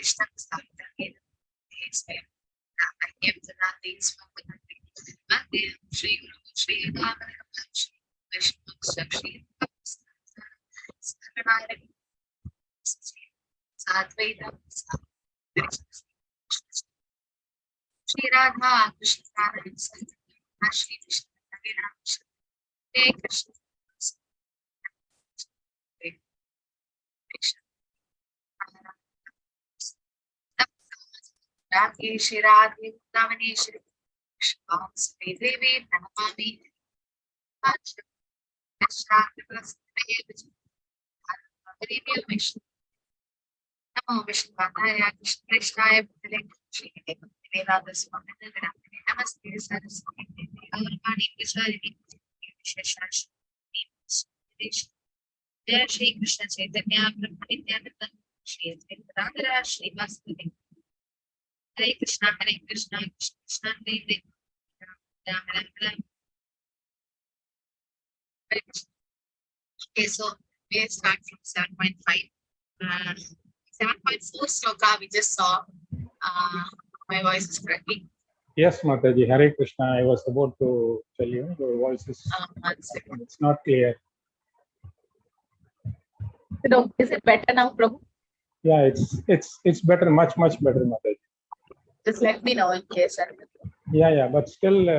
Okay, so we'll start from 7.5. 7.4 Shloka we just saw. My voice is cracking. Yes, Mataji, Hare Krishna. I was about to tell you, your voice is it's not clear. Is it better now, Prabhu? Yeah, it's better, much better, Mataji. Just let me know in case. Yeah, but still,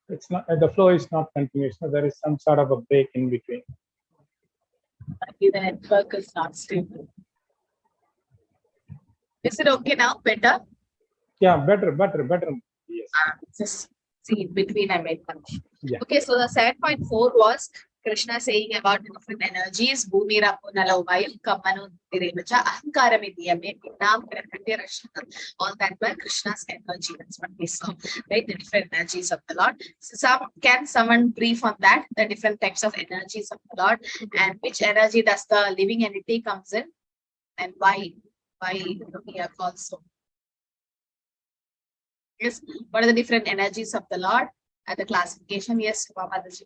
it's not. The flow is not continuous. So there is some sort of a break in between. The network is not stable. Is it okay now? Better? Yeah, better. Yes. Just see in between I made connection. Yeah. Okay, so the 7.4 was Krishna saying about different energies. Bhumi Rapunala Vayam Kamanu Direvacha Ahankaramidiyame Nam all that were Krishna's energy. That's what we saw, right? The different energies of the Lord. So can someone brief on that? The different types of energies of the Lord and which energy does the living entity comes in and why we are called so? Yes, what are the different energies of the Lord and the classification? Yes, Mamaji.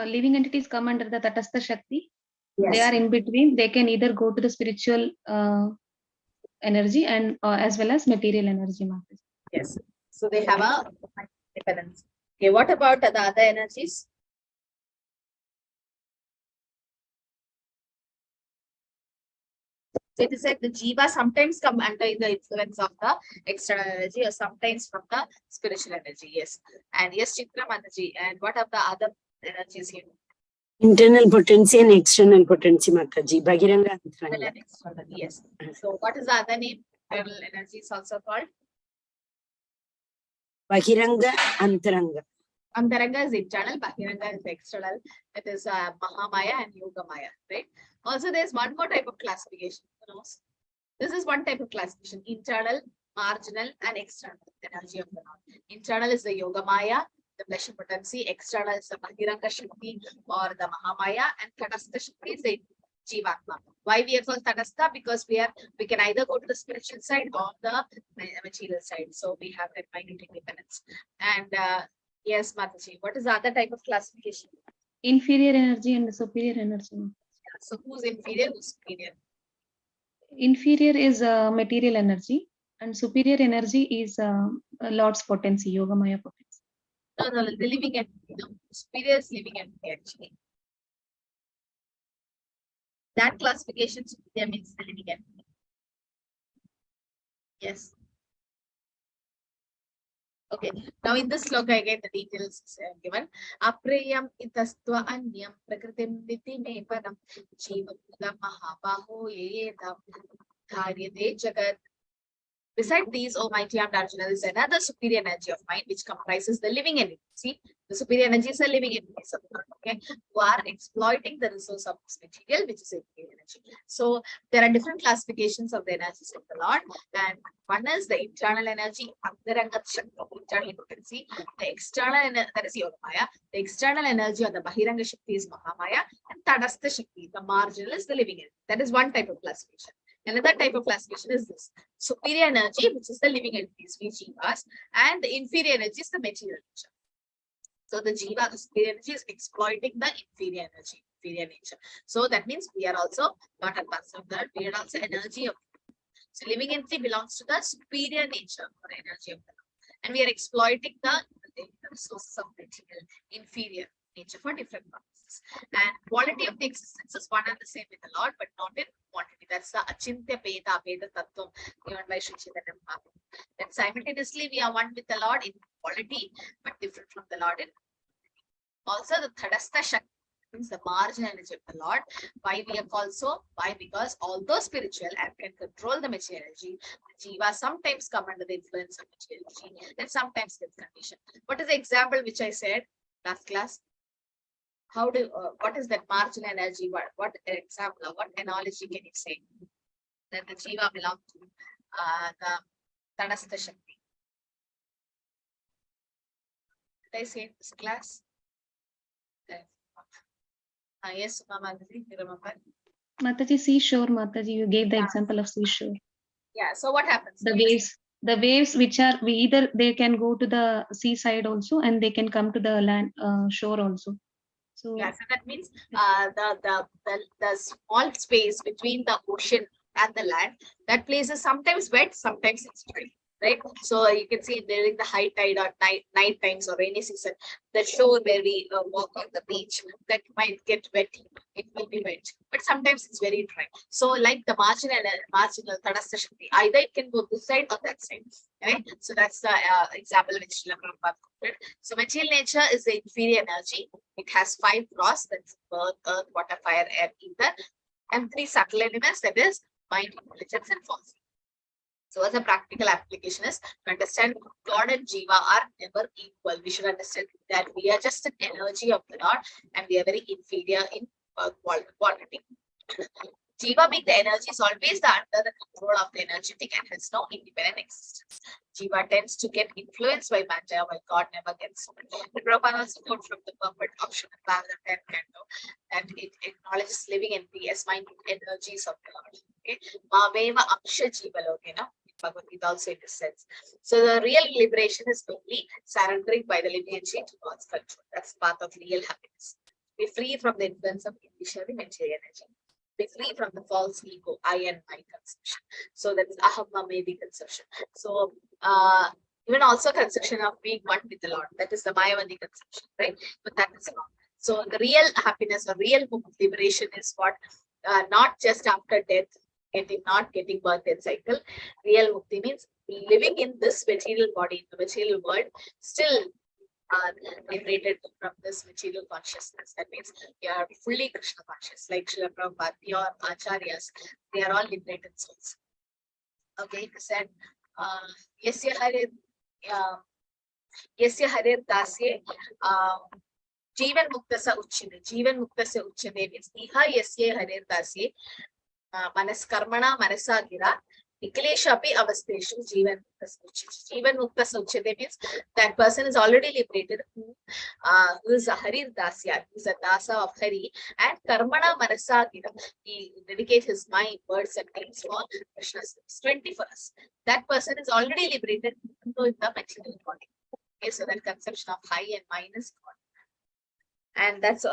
Living entities come under the Tatastha Shakti. Yes. They are in between. They can either go to the spiritual energy and as well as material energy. Yes. So they have a dependence. Okay, what about the other energies? So it is like the jiva sometimes come under the influence of the external energy or sometimes from the spiritual energy. Yes. And yes, Chitra Mataji. And what are the other energies here? Internal potency and external potency, Mataji. Bhagiranga. Yes. So what is the other name? Internal energy is also called? Bhagiranga, Antaranga. Antaranga is internal, Bhagiranga is external. That is Mahamaya and Yogamaya, right? Also, there's one more type of classification. This is one type of classification: internal, marginal, and external energy of the Lord. Internal is the Yogamaya, the pleasure potency. External is the Bhagiranga Shakti or the Mahamaya, and Tatastha Shakti is the Jivatma. Why we are called Tatastha? Because we can either go to the spiritual side or the material side. So we have that minute independence. And yes, Mataji, what is the other type of classification? Inferior energy and superior energy. So who's inferior, who's superior? Inferior is material energy and superior energy is Lord's potency, Yogamaya potency. No, the living entity. No. Superior is living entity actually. That classification superior means the living entity. Yes. Okay, now in this sloka again the details is given. Aprayam itastva anyam prakritim niti me padam jivam mahabaho yedam dharyate jagat. Beside these, O mighty armed Arjuna, there is another superior energy of mind which comprises the living entity. See, the superior energy is a living entity of the Lord, okay, who are exploiting the resource of this material, which is inferior energy. So there are different classifications of the energies of the Lord, and one is the internal energy, Antaranga Shakti, internal potency. The external that is Yogamaya. The external energy of the Bhagiranga Shakti is Mahamaya, and Tatastha Shakti, the marginal, is the living entity. That is one type of classification. Another type of classification is this: superior energy, which is the living entities, we jivas, and the inferior energy is the material nature. So the jiva, the superior energy, is exploiting the inferior energy, inferior nature. So that means we are also not a person of that. We are also energy of So living entity belongs to the superior nature or energy of the Lord. And we are exploiting the resources of material inferior nature for different purposes. And quality of the existence is one and the same with the Lord, but not in quantity. That's the achintya peda peda tattvam given by Sri Chaitanya Mahaprabhu. Then simultaneously we are one with the Lord in quality, but different from the Lord in also the Thadastha Shakti means the marginal energy of the Lord. Why we are called so? Why? Because although spiritual and can control the material energy, the Jiva sometimes come under the influence of material energy and sometimes gets conditioned. What is the example which I said last class? How do what is that marginal energy? What example or what analogy can you say that the Jiva belongs to the Tadastha Shakti? Did I say in this class? Yes, Mama, you remember? Mataji, seashore, Mataji, you gave the example of seashore. Yeah, so what happens? The waves which are, either they can go to the seaside also and they can come to the land shore also. So yeah, so that means the small space between the ocean and the land, that place is sometimes wet, sometimes it's dry. Right, so you can see during the high tide or night times or rainy season, the shore where we walk on the beach, that might get wet. It will be wet, but sometimes it's very dry. So, like the marginal Tadastha Shakti, either it can go this side or that side. Right, so that's the example which Srila Prabhupada quoted. So, material nature is the inferior energy. It has 5 gross, that's earth, water, fire, air, ether, and 3 subtle elements, that is mind, intelligence, and force. So as a practical application is to understand God and Jiva are never equal. We should understand that we are just an energy of the Lord and we are very inferior in quality. Jiva being the energy is always under the control of the energetic and has no independent existence. Jiva tends to get influenced by Maya while God never gets so. The Prabhupada also quote from the perfect option of Bhagavad and it acknowledges living entity as mind energies of the Lord. Okay, Maveva Amsha Jiva Lokena. Bhagavad also in this sense. So the real liberation is mainly surrendering by the living entity to God's control. That's part of real happiness. Be free from the influence of illusionary material energy. Be free from the false ego, I and my conception. So that's aham mamedi conception. So even also conception of being one with the Lord. That is the Mayavadi conception, right? But that is wrong. So the real happiness or real liberation is what not just after death, not getting birth and cycle. Real mukti means living in this material body, the material world, still liberated from this material consciousness. That means you are fully Krishna conscious, like Srila Prabhupada, your acharyas, they are all liberated souls. Okay, he said, Yasya Harir Dasye Jivan Muktasa Uchchide. Jivan Muktasa Uchchide means Iha Yasya Harir Dasye Manas Karmana Manasa Gira Nikleshapi Avasteshu Jivan Muktasa Uchchide. Jivan Muktasa Uchchide means that person is already liberated who is a Harir Dasya, who is a Dasa of Hari, and Karmana Manasa Gira. He dedicates his mind, words, and things for Krishna's 20 for us. That person is already liberated in the material body. Okay, so that conception of high and minus God. And that's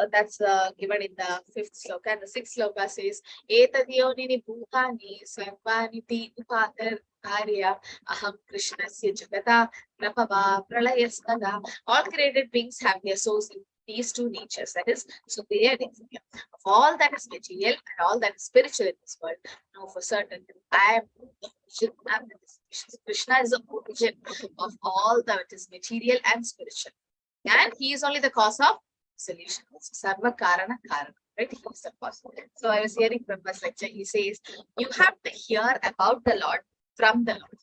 given in the 5th sloka. And the 6th sloka says, Etadiyonini bhutani sarvaniti upadarya aham krishnasya jagata prabhava pralayastada. All created beings have their source in these 2 natures, that is superior and inferior. Of all that is material and all that is spiritual in this world, know for certain I am the origin and the destination. Krishna is the origin of all that is material and spiritual. And he is only the cause of solution. Sarva Karana Karana, right? He is the cause. So I was hearing from Prabhupada's lecture, he says, you have to hear about the Lord from the Lord.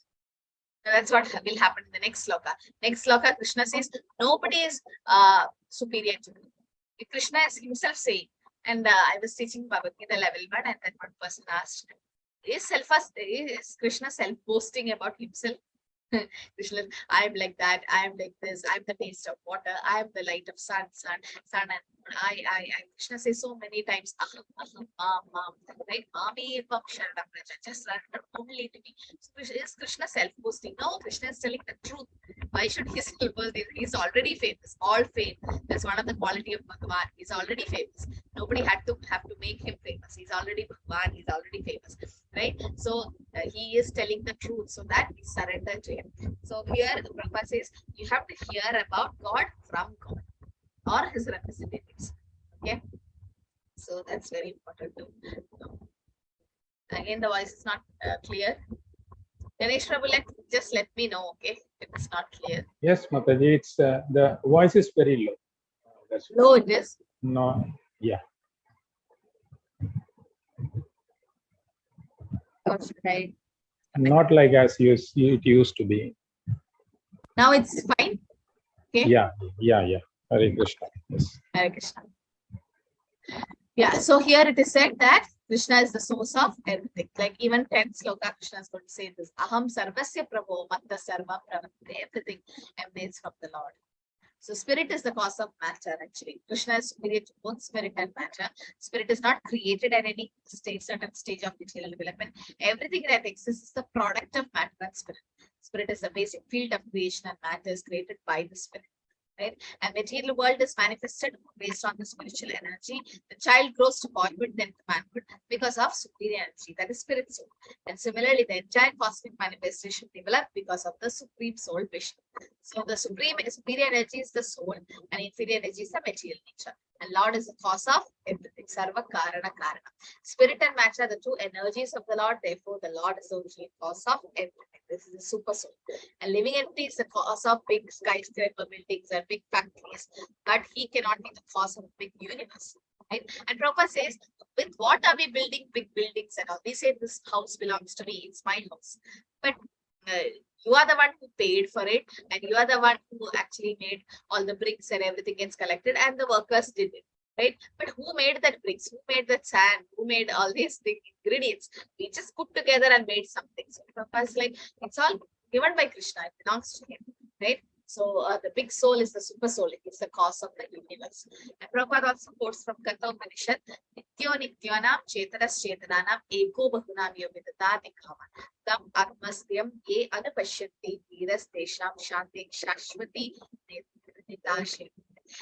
Now that's what will happen in the next sloka. Next sloka, Krishna says, nobody is superior to me. Krishna is himself saying, and I was teaching Bhagavad Gita level 1, and then one person asked, is Krishna self-boasting about himself? Krishna, I am like that, I am like this, I am the taste of water, I am the light of sun and Krishna says so many times, aham, aham, mam, right? Mami evam sharanam vraja. Just run only to me. So is Krishna self-boasting? No, Krishna is telling the truth. Why should he self-boast? He's already famous. All fame. That's one of the quality of Bhagavad. He's already famous. Nobody have to make him famous. He's already Bhagavad. He's already famous, right? So he is telling the truth, so that we surrender to him. So here Prabhupada says you have to hear about God from God or his representatives. Okay, so that's very important to know. Again, the voice is not clear. Ganesh Prabhu, just let me know, okay, if it's not clear. Yes, Mataji, it's the voice is very low. That's Low it is. no, yeah. Right. Not like as it used to be. Now it's fine. Okay. Yeah. Hare Krishna. Yes. Hare Krishna. Yeah, so here it is said that Krishna is the source of everything. Like even 10th sloka, Krishna is going to say this. Aham sarvasya prabho matta sarva pravante. Everything emanates from the Lord. So spirit is the cause of matter actually. Krishna is superior to both spirit and matter. Spirit is not created at any certain stage of material development. Everything that exists is the product of matter and spirit. Spirit is the basic field of creation and matter is created by the spirit. Right? And material world is manifested based on the spiritual energy. The child grows to boyhood, then to manhood because of superior energy, that is spirit soul. And similarly, the entire cosmic manifestation developed because of the supreme soul vision. So the superior energy is the soul, and inferior energy is the material nature. And Lord is the cause of everything. Sarva Karana Karana. Spirit and matter are the two energies of the Lord. Therefore, the Lord is the original cause of everything. This is the super soul. And living entity is the cause of big skyscraper buildings and big factories, but he cannot be the cause of big universe. Right? And Prabhupada says, with what are we building big buildings and all? We say this house belongs to me, it's my house. But you are the one who paid for it, and you are the one who actually made all the bricks and everything gets collected, and the workers did it. Right? But who made that bricks? Who made that sand? Who made all these ingredients? We just put together and made something. So Prabhupada is like, it's all given by Krishna. It belongs to him. Right? So the big soul is the super soul. It is the cause of the universe. And Prabhupada also quotes from Katha Upanishad, Nityo Nityanam Chetanas Chetananam Eko Bahunam Yovidadati Kama Tam Atmastyam Ye Anupashyanti Viras Desham Shanti Shashwati Nitashim.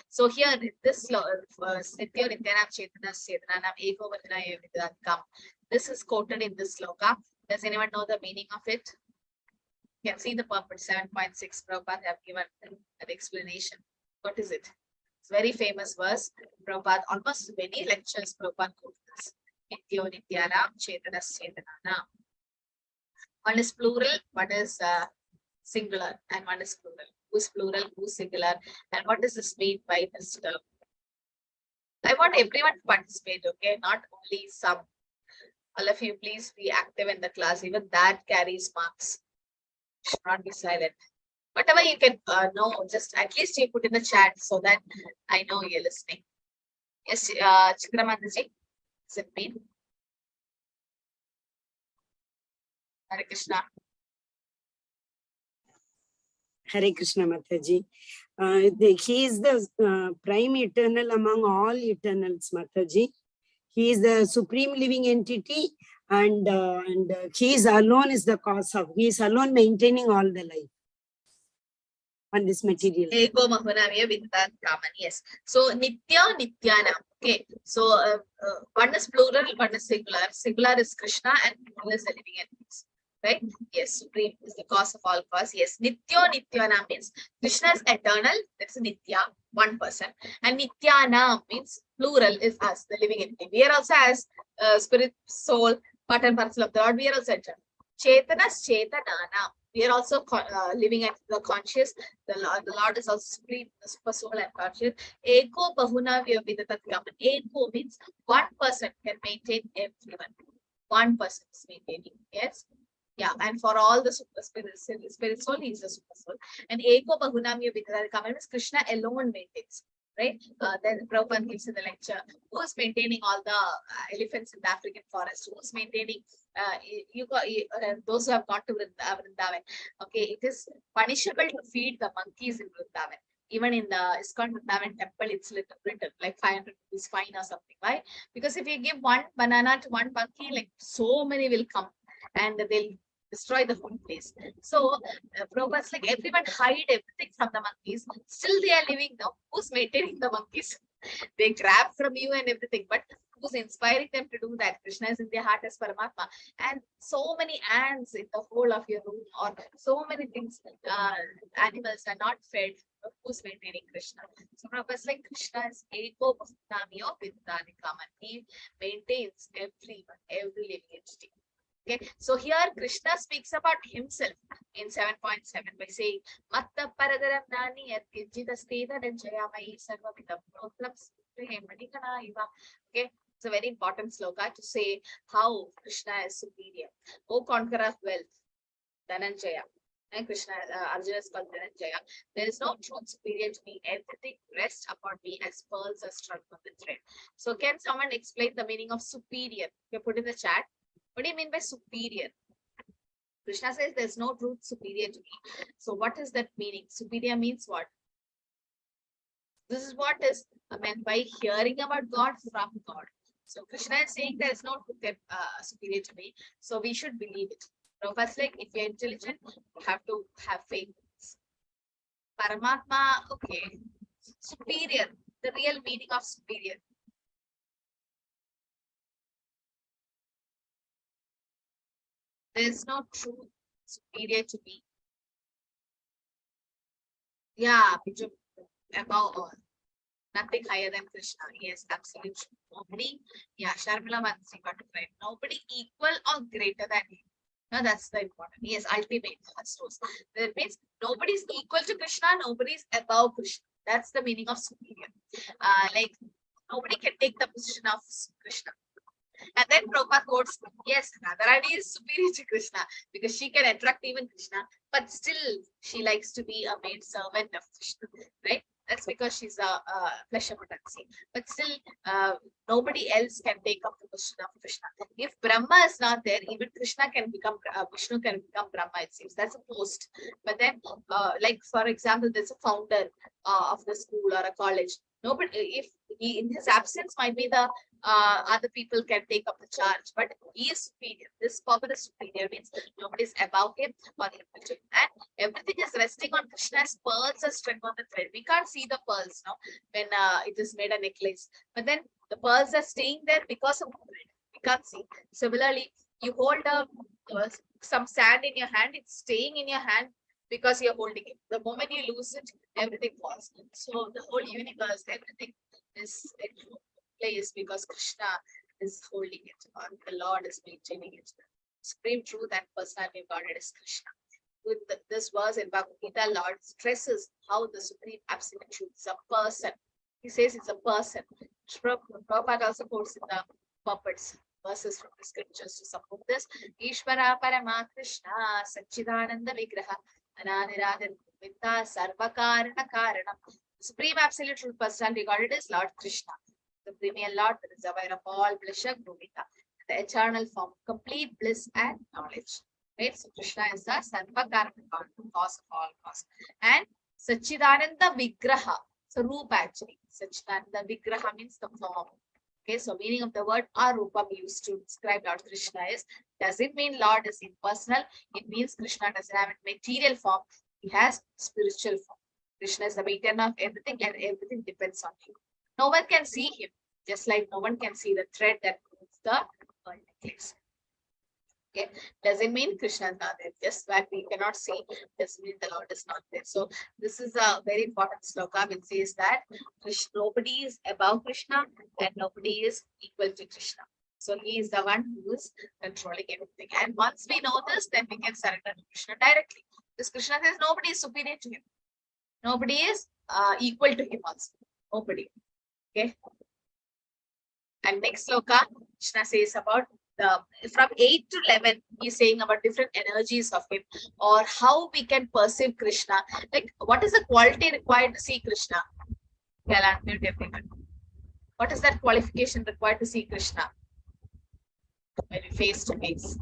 So here in this Nityo Nityanam Chetanas Chetananam Eko Bahunam Yovidadati Kama. This is quoted in this sloka. Does anyone know the meaning of it? You can see the purpose. 7.6 Prabhupada have given an explanation. What is it? It's very famous verse. Prabhupada, almost many lectures Prabhupada quotes this. Nityo Nityanam Chetanas Chetananam. One is plural, one is singular, and one is plural. Who's plural, who's singular, and what is this mean by this term? I want everyone to participate, okay? Not only some. All of you, please be active in the class. Even that carries marks. Should not be silent. Whatever you can know, just at least you put in the chat so that I know you're listening. Yes, Chikramandaji, does it mean? Hare Krishna. Hare Krishna Mataji. He is the prime eternal among all eternals, Mataji. He is the supreme living entity, and he is alone is the cause of. He is alone maintaining all the life on this material. Ego Mahunavya Vidat Kaman. Yes. So Nitya Nityanam. Okay. So one is plural, one is singular. Singular is Krishna, and plural is the living entities. Right? Yes. Supreme is the cause of all cause. Yes. Nitya Nityanam means Krishna is eternal. That's Nitya, one person. And Nityanam means plural is us, the living entity. We are also as spirit, soul, part and parcel of the Lord. We are also eternal. Chetanas Chetananam. We are also living at the conscious. The Lord is also supreme, the super soul and conscious. Eko Bahuna Vyavidatat Kaman. Eko means one person can maintain everyone. One person is maintaining. Yes. Yeah, and for all the super spirit soul, he is the super soul. And Eko Bahunam Vyavidatat Kaman means Krishna alone maintains. Right? Then Prabhupada gives in the lecture, who is maintaining all the elephants in the African forest? Who is maintaining those who have gone to Vrindavan? Okay, it is punishable to feed the monkeys in Vrindavan. Even in the ISKCON Vrindavan temple, it's written like 500 rupees fine or something. Why? Because if you give one banana to one monkey, like so many will come and they'll destroy the whole place. So Prabhupada's like everyone hide everything from the monkeys. Still they are living now. Who's maintaining the monkeys? They grab from you and everything, but who's inspiring them to do that? Krishna is in their heart as Paramatma. And so many ants in the whole of your room, or so many things, animals are not fed. Who's maintaining Krishna? So Prabhupada's like Krishna is Eko Bhaktanamyo Viddhanikaman. He maintains everyone, every living entity. Okay, so here Krishna speaks about himself in 7.7 by saying, Matta Paragaram Nani at Kinjita Steda and Jayamai Sarvamita Protams. Okay, it's a very important sloka to say how Krishna is superior. O conqueror of wealth, Dhananjaya. And Krishna, Arjuna is called Dhananjaya. There is no truth superior to me. Everything rests upon me as pearls are strung from the thread. So can someone explain the meaning of superior? You put in the chat. What do you mean by superior? Krishna says there's no truth superior to me. So what is that meaning? Superior means what? This is what is meant by hearing about God from God. So Krishna is saying there is no truth superior to me. So we should believe it. Now, first, like if you're intelligent, you have to have faith. Paramatma, okay. Superior, the real meaning of superior. There is no truth superior to me. Yeah, above all. Nothing higher than Krishna. Yes, absolutely. Nobody, yeah, Sharmila Mansi got it right. Nobody equal or greater than him. No, that's the important. Yes, ultimate. That means nobody is equal to Krishna, nobody is above Krishna. That's the meaning of superior. Like nobody can take the position of Krishna. And then Prabhupada quotes, yes, Radharani is superior to Krishna because she can attract even Krishna, but still she likes to be a maid servant of Krishna, right? That's because she's a flesh of a taxi. But still, nobody else can take up the position of Krishna. If Brahma is not there, even Krishna can become, Vishnu can become Brahma, it seems. That's a post. But then, like for example, there's a founder of the school or a college. Nobody, if he in his absence might be the other people can take up the charge, but he is superior. This power is superior means nobody is above him or equal to him. And everything is resting on Krishna's pearls are strung on the thread. We can't see the pearls now when it is made a necklace, but then the pearls are staying there because of the thread. We can't see. Similarly, you hold some sand in your hand, it's staying in your hand because you're holding it. The moment you lose it, everything falls. So the whole universe, everything is in place because Krishna is holding it, or the Lord is maintaining it. Supreme truth and personality of Godhead is Krishna. With this verse in Bhagavad Gita, Lord stresses how the supreme absolute truth is a person. He says it's a person. Prabhupada also quotes in the puppets verses from the scriptures to support this. Ishvara Parama Krishna Satchidananda Vigraha Anadiradir Govinda Sarvakarana Karanam. Supreme absolute truth personality regarded as Lord Krishna, the premier Lord, the reservoir of all pleasure, Govinda, the eternal form, complete bliss and knowledge. Right? So Krishna is the Sarvakarana cause of all cause. And Satchidananda Vigraha. So Roop actually. Satchidananda Vigraha means the form. Okay, so meaning of the word Arupa we used to describe Lord Krishna is, does it mean Lord is impersonal? It means Krishna doesn't have a material form. He has spiritual form. Krishna is the maintainer of everything and everything depends on him. No one can see him, just like no one can see the thread that moves the necklace. Okay, doesn't mean Krishna is not there. Just that we cannot see doesn't mean the Lord is not there. So this is a very important sloka which says that nobody is above Krishna and nobody is equal to Krishna. So he is the one who is controlling everything. And once we know this, then we can surrender to Krishna directly. Because Krishna says nobody is superior to him. Nobody is equal to him also. Nobody. Okay. And next sloka, Krishna says about from 8 to 11, he's saying about different energies of him or how we can perceive Krishna. Like, what is the quality required to see Krishna? Yeah, unmute everyone. What is that qualification required to see Krishna? When we face to face.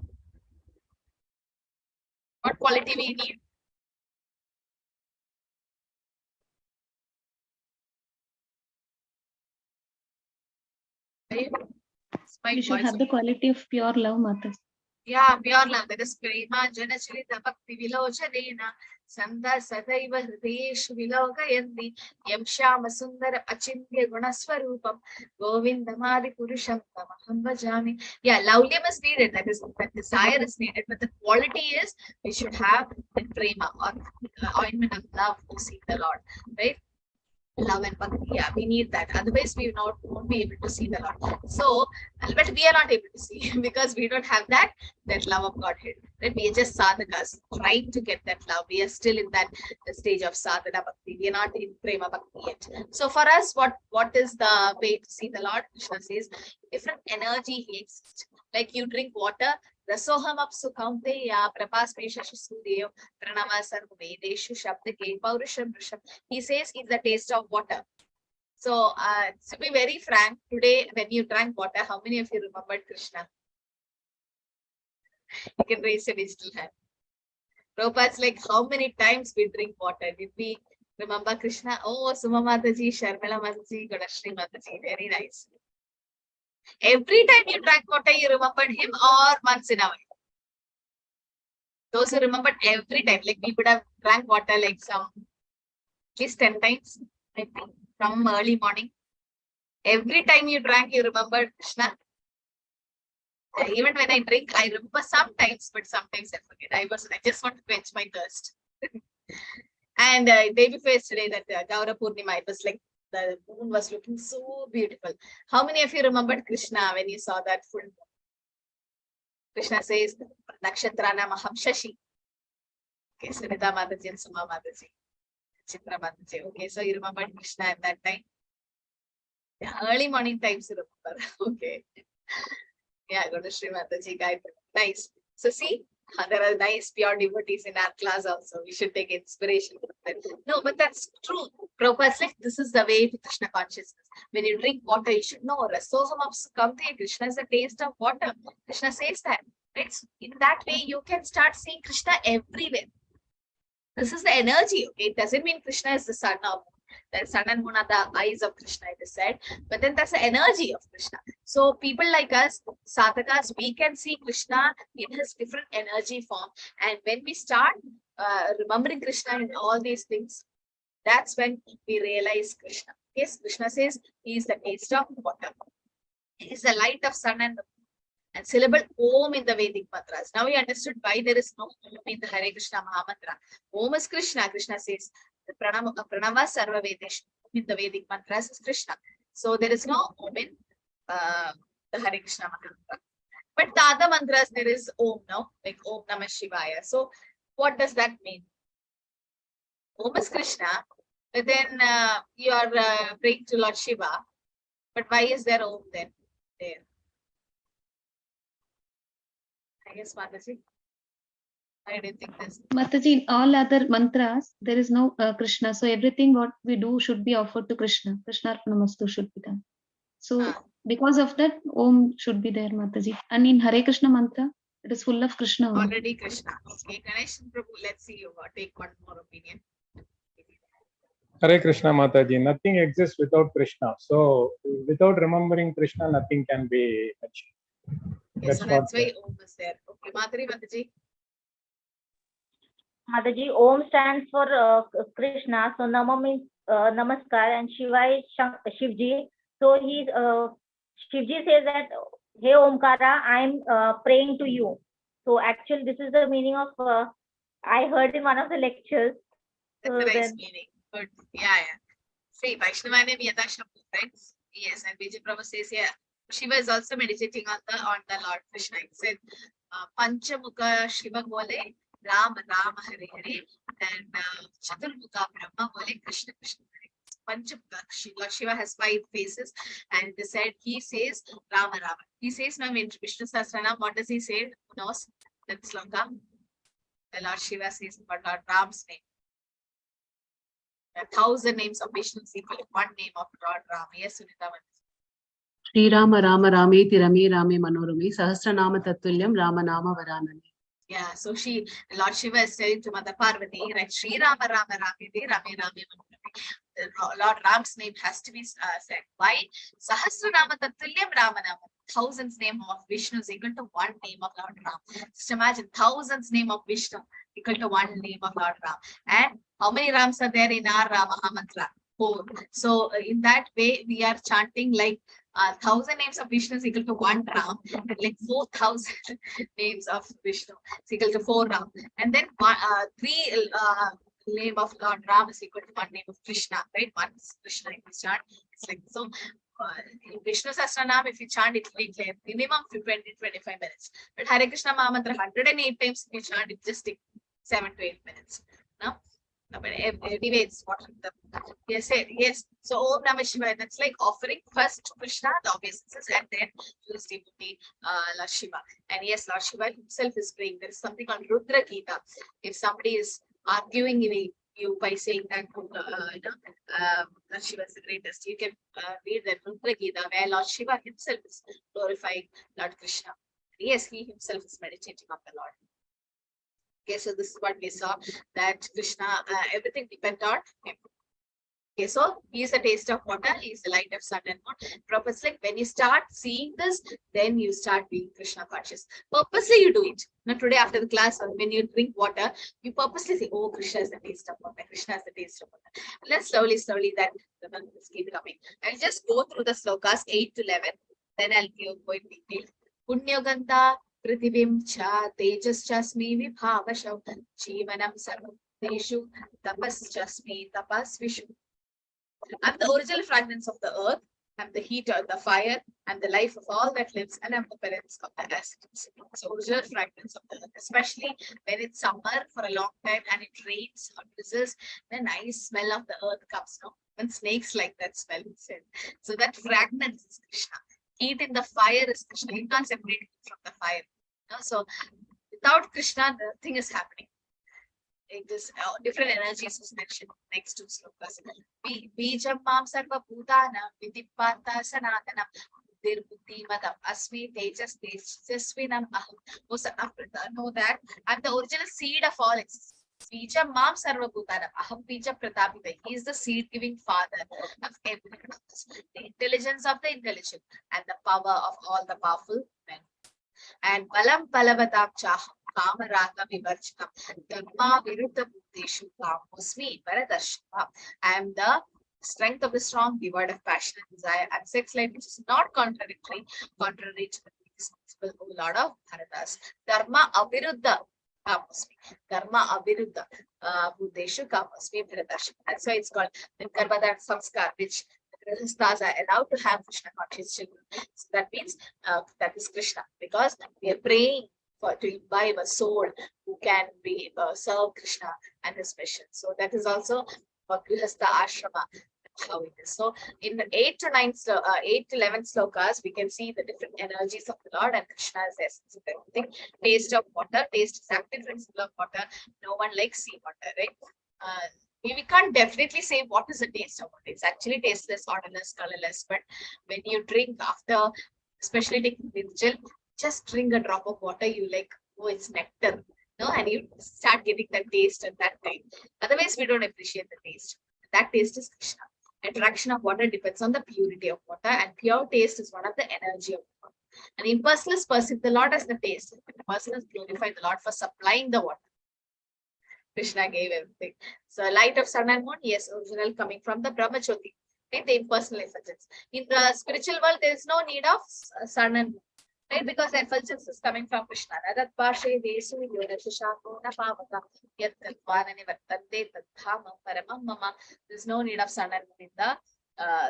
What quality we need? It's my You should voice. have the quality of pure love, Mataji. Yeah, pure love. That is prema jana chalita bhakti vilochanena sanda sadaiva hrideshu vilokayandi yam shama sundara achintya gunaswarupam govindamadi purusham tamaham bhajami. Yeah, lavlyam is needed. That desire is needed, but the quality is we should have the prema or ointment of love to see the Lord, right? Love and bhakti, yeah, we need that. Otherwise, we won't be able to see the Lord. So, but we are not able to see because we don't have that love of Godhead. Right? We are just sadhakas trying to get that love. We are still in that stage of sadhana bhakti. We are not in prema bhakti yet. So, for us, what is the way to see the Lord? Krishna says different energy he exists. Like you drink water. Rasoham apsu kaunteya prapaspeshashi suryo pranava sarva vedeshu shabdake paurusham rusham. He says it's the taste of water. So, to be very frank, today when you drank water, how many of you remembered Krishna? You can raise your digital hand. Prabhupada's like, how many times we drink water? Did we remember Krishna? Oh, Suma Mataji, Sharmila Mataji, Godashri Mataji. Very nice. Every time you drank water, you remembered him or once in a while? Those who remembered every time, like we would have drank water like at least 10 times, I think, from early morning. Every time you drank, you remembered Krishna. Even when I drink, I remember sometimes, but sometimes I forget. I just want to quench my thirst. And day before yesterday, that Gaura Purnima, it was like the moon was looking so beautiful. How many of you remembered Krishna when you saw that full moon? Krishna says, Nakshatrana Maham Shashi. Okay, Sunita Mataji and Suma Mataji. Chitra Mataji. Okay, so you remembered Krishna at that time? The early morning times you remember. Okay. Yeah, Godashri Mataji, Gayatri. Nice. So see, there are nice pure devotees in our class also. We should take inspiration from them. No, but that's true. Prabhupada's like, this is the way to Krishna consciousness. When you drink water, you should know. Rasoham apsu kaunteya. Krishna is the taste of water. Krishna says that. Right? So in that way, you can start seeing Krishna everywhere. This is the energy. Okay? It doesn't mean Krishna is the sun of the sun and moon are the eyes of Krishna, it is said. But then that's the energy of Krishna. So people like us, sadhakas, we can see Krishna in his different energy form. And when we start remembering Krishna in all these things, that's when we realize Krishna. Yes, Krishna says he is the taste of water. He is the light of sun and the moon. And syllable Om in the Vedic mantras. Now we understood why there is no Om in the Hare Krishna Mahamantra. Om is Krishna. Krishna says the Pranava Sarva Vedeshu. In the Vedic mantras is Krishna. So there is no Om in the Hare Krishna Mahamantra. But the other mantras there is Om, no? Like Om Namah Shivaya. So what does that mean? Om is Krishna, but then you are praying to Lord Shiva. But why is there Om then there? I guess Mataji. I didn't think this. Mataji, in all other mantras, there is no Krishna. So everything what we do should be offered to Krishna. Krishna Arpanamastu should be done. So because of that, Om should be there, Mataji. And in Hare Krishna mantra, it is full of Krishna. Om. Already Krishna. Okay, Ganesh and Prabhu, let's see you take one more opinion. Hare Krishna Mataji, nothing exists without Krishna. So without remembering Krishna, nothing can be achieved. Okay, so that's why Om is there. Okay, Mataji. Mataji, Om stands for Krishna. So Nama means Namaskar, and Shiva is Shivji. So Shivji says that, Hey Omkara, I'm praying to you. So actually, this is the meaning of. I heard in one of the lectures. That's a nice meaning. Good. Yeah. See, Vaishnavane Yada Shabdu, friends. Yes, and Vijay Prabhu says here, Shiva is also meditating on the Lord Krishna. He said, Panchamukha Shiva Bole, Ram Hare Hare, and Chaturmukha Brahma Bole, Krishna Krishna Hare. Panchamukha, Lord Shiva has 5 faces, and they said he says Rama. He says now in Vishnu Sahasranam, what does he say? Who knows that Shloka? The Lord Shiva says about Lord Ram's name. 1,000 names of Vishnu equal to one name of Lord Ram. Yes, Sunita. Sri Rama Rama Rameti Rame Rame Manorame Sahasranama Tatulyam Rama Nama Varanane. Yeah, so Lord Shiva is telling to Mother Parvati, right? Sri Rama Rama Rameti Rame Rame Manorame. Lord Ram's name has to be said. Why? Sahasranama Tatulyam Ramanama. Thousands name of Vishnu is equal to one name of Lord Ram. Just imagine thousands name of Vishnu equal to one name of Lord Ram. And how many Rams are there in our Maha Mantra? 4. So in that way, we are chanting like 1,000 names of Vishnu is equal to one Ram, and like 4,000 names of Vishnu is equal to 4 Ram. And then 3 name of Lord Ram is equal to one name of Krishna, right? One is Krishna if we chant. It's like so. In Vishnu Sahasranam, if you chant, it will take minimum 20-25 minutes. But Hare Krishna Maha Mantra 108 times, if you chant, it just takes 7 to 8 minutes. No? But anyway, it's what the yes. So Om Namah Shivaya, that's like offering first to Krishna the obeisances and then to his devotee Lord Shiva. And yes, Lord Shiva himself is praying. There is something called Rudra Gita. If somebody is arguing you by saying that Lord Shiva is the greatest, you can read that Rudra Gita where Lord Shiva himself is glorifying Lord Krishna. Yes, he himself is meditating on the Lord. Okay, so this is what we saw, that Krishna, everything depends on him. Okay, so he is the taste of water, he is the light of sun and moon. Purposely, when you start seeing this, then you start being Krishna conscious. Purposely you do it. Now today after the class, or when you drink water, you purposely say, oh, Krishna is the taste of water, Krishna is the taste of water. Let's slowly that the months keep coming. I'll just go through the slokas 8 to 11, then I'll go in detail. Punyoganta Prithivim cha tejaschasmi vibhavashav jivanam sarveshu tapaschasmi tapasvishu. I'm the original fragrance of the earth, I'm the heat of the fire, I'm the life of all that lives, and I'm the parents of the acids. So original fragrance of the earth, especially when it's summer for a long time and it rains or drizzles, the nice smell of the earth comes now. When snakes like that smell. So that fragrance is Krishna. Heat in the fire is Krishna. You can't separate it from the fire. So without Krishna, nothing is happening. It is different energies is mentioned next to slokas. Bijam mam sarva bhutana vidipata sanatanam dirbuddhi madam asmi tejas tejasvinam aham. Know that I'm the original seed of all existence. Bijam mam sarva bhutana aham bija pratapita. He is the seed giving father of everything. The intelligence of the intelligent and the power of all the powerful men. And balam palavatam chaham kamaraka vivarchitam dharma viruddha buddhishu kamosmi paradarshava. I am the strength of the strong, devoid of passion and desire, and sex life which is not contrary to the principle, O Lord of Bharatas. Dharma aviruddha kamosmi. Dharma aviruddha buddhishu kamosmi paradarshava. That's why it's called the Garbhadhan Samskar, which Grihasthas are allowed to have Krishna conscious children. So that means that is Krishna, because we are praying to imbibe a soul who can be serve Krishna and his mission. So that is also for Grihastha Ashrama, how it is. So in the 8 to 11 slokas, we can see the different energies of the Lord, and Krishna is the essence of everything. Taste of water, taste is active principle of water. No one likes sea water, right? We can't definitely say what is the taste of water. It's actually tasteless, odorless, colorless. But when you drink after, especially taking Virgil, just drink a drop of water, you like, oh, it's nectar. No, and you start getting that taste at that time. Otherwise, we don't appreciate the taste. That taste is Krishna. Attraction of water depends on the purity of water, and pure taste is one of the energy of water. And impersonalists perceive the Lord as the taste. The personalists glorify the Lord for supplying the water. Krishna gave everything. So light of sun and moon, yes, original coming from the Brahmajyoti, right? The impersonal effulgence. In the spiritual world, there is no need of sun and moon, right? Because the effulgence is coming from Krishna. There's no need of sun and moon in the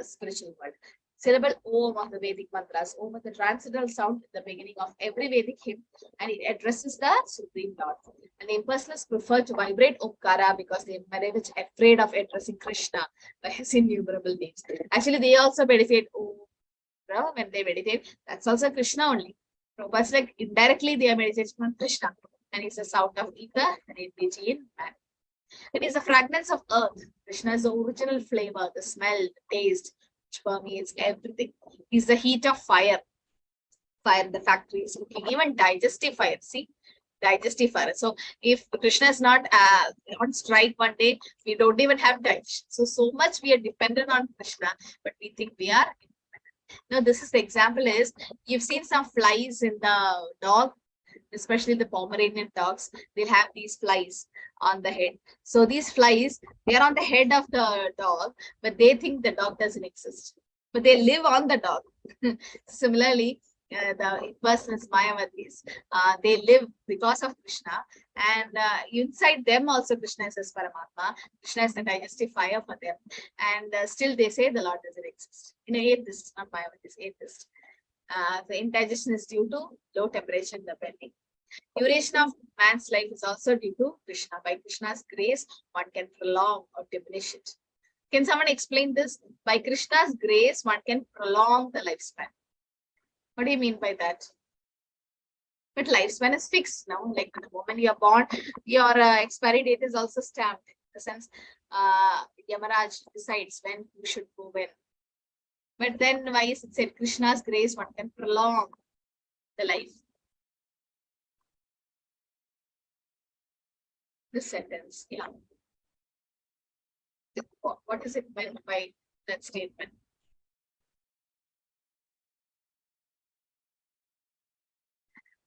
spiritual world. Syllable Om of the Vedic mantras. Om is the transcendental sound at the beginning of every Vedic hymn, and it addresses the Supreme Lord. And the impersonalists prefer to vibrate Omkara because they are very much afraid of addressing Krishna by his innumerable names. Actually, they also meditate Om when they meditate. That's also Krishna only. But like indirectly, they are meditating on Krishna, and it's the sound of ether and it in man. It is the fragrance of earth. Krishna is the original flavor, the smell, the taste, permeates everything. Is the heat of fire. Fire in the factory is cooking, even digestive fire. See, digestive fire. So if Krishna is not on strike one day, we don't even have digestion. So much we are dependent on Krishna, but we think we are independent. Now, this is the example is, you've seen some flies in the dog, especially the Pomeranian dogs. They have these flies on the head. So these flies, they are on the head of the dog, but they think the dog doesn't exist. But they live on the dog. Similarly, the persons, Mayavatis, they live because of Krishna, and inside them also Krishna is as Paramatma. Krishna is the digestive fire for them, and still they say the Lord doesn't exist. In atheist, not Mayavatis, atheist. The indigestion is due to low temperature in the belly. Duration of man's life is also due to Krishna. By Krishna's grace, one can prolong or diminish it. Can someone explain this? By Krishna's grace, one can prolong the lifespan. What do you mean by that? But lifespan is fixed now. Like the moment you are born, your expiry date is also stamped. In the sense, Yamaraj decides when you should go when. But then why is it said Krishna's grace, one can prolong the life? This sentence, yeah. What is it meant by that statement?